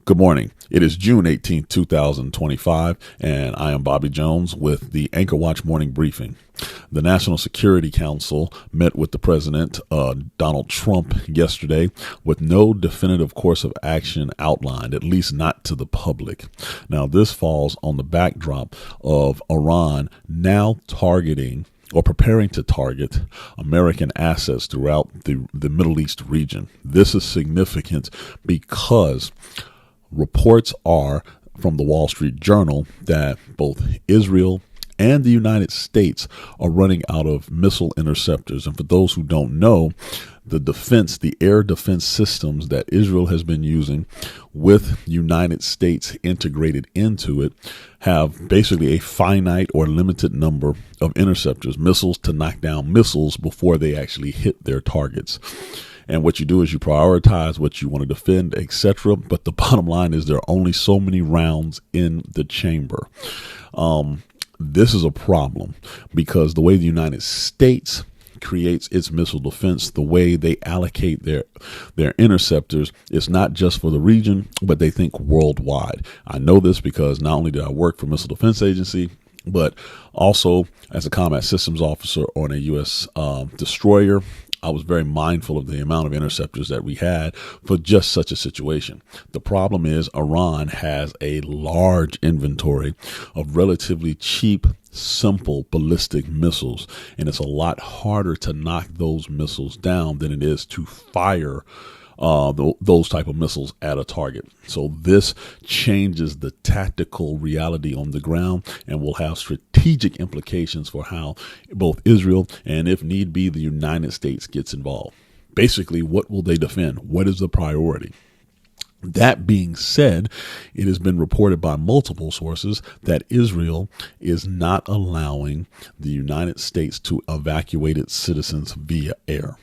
Good morning. It is June 18th, 2025, and I am Bobby Jones with the Anchor Watch Morning Briefing. The National Security Council met with the President, Donald Trump, yesterday with no definitive course of action outlined, at least not to the public. Now, this falls on the backdrop of Iran now targeting or preparing to target American assets throughout the Middle East region. This is significant because reports are from the Wall Street Journal that both Israel and the United States are running out of missile interceptors. And for those who don't know, the air defense systems that Israel has been using with United States integrated into it have basically a finite or limited number of interceptors, missiles to knock down missiles before they actually hit their targets. And what you do is you prioritize what you want to defend, etc. But the bottom line is there are only so many rounds in the chamber. This is a problem because the way the United States creates its missile defense, the way they allocate their interceptors, is not just for the region, but they think worldwide. I know this because not only did I work for Missile Defense Agency, but also as a combat systems officer on a U.S. destroyer. I was very mindful of the amount of interceptors that we had for just such a situation. The problem is Iran has a large inventory of relatively cheap, simple ballistic missiles, and it's a lot harder to knock those missiles down than it is to fire those type of missiles at a target. So this changes the tactical reality on the ground and will have strategic implications for how both Israel and, if need be, the United States gets involved. Basically, what will they defend? What is the priority? That being said, it has been reported by multiple sources that Israel is not allowing the United States to evacuate its citizens via air.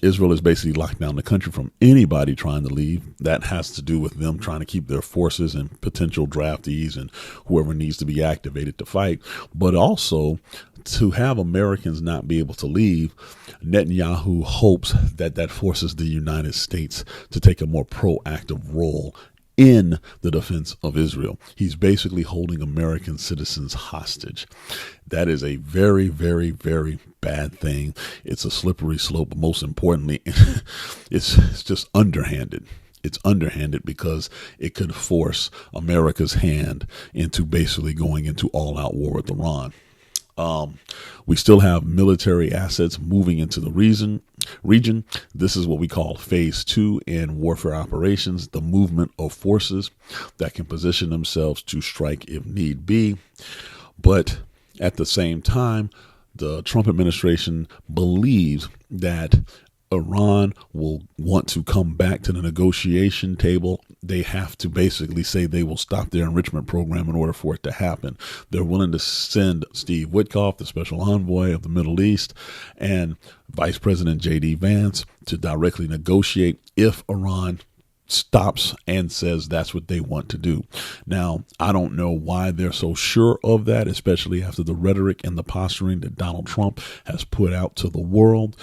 Israel is basically locked down the country from anybody trying to leave. That has to do with them trying to keep their forces and potential draftees and whoever needs to be activated to fight, but also to have Americans not be able to leave. Netanyahu hopes that forces the United States to take a more proactive role in the defense of Israel. He's basically holding American citizens hostage. That is a very, very, very bad thing. It's a slippery slope, but most importantly, it's just underhanded. It's underhanded because it could force America's hand into basically going into all-out war with Iran. We still have military assets moving into the region. This is what we call phase 2 in warfare operations, the movement of forces that can position themselves to strike if need be. But at the same time, the Trump administration believes that Iran will want to come back to the negotiation table. They have to basically say they will stop their enrichment program in order for it to happen. They're willing to send Steve Witkoff, the special envoy of the Middle East, and Vice President J.D. Vance to directly negotiate if Iran stops and says that's what they want to do. Now, I don't know why they're so sure of that, especially after the rhetoric and the posturing that Donald Trump has put out to the world.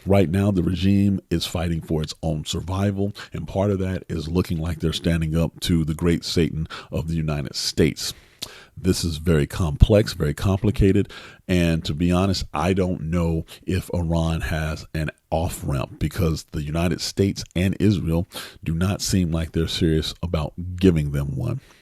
Right now, the regime is fighting for its own survival, and part of that is looking like they're standing up to the great Satan of the United States. This is very complex, very complicated, and to be honest, I don't know if Iran has an off-ramp because the United States and Israel do not seem like they're serious about giving them one.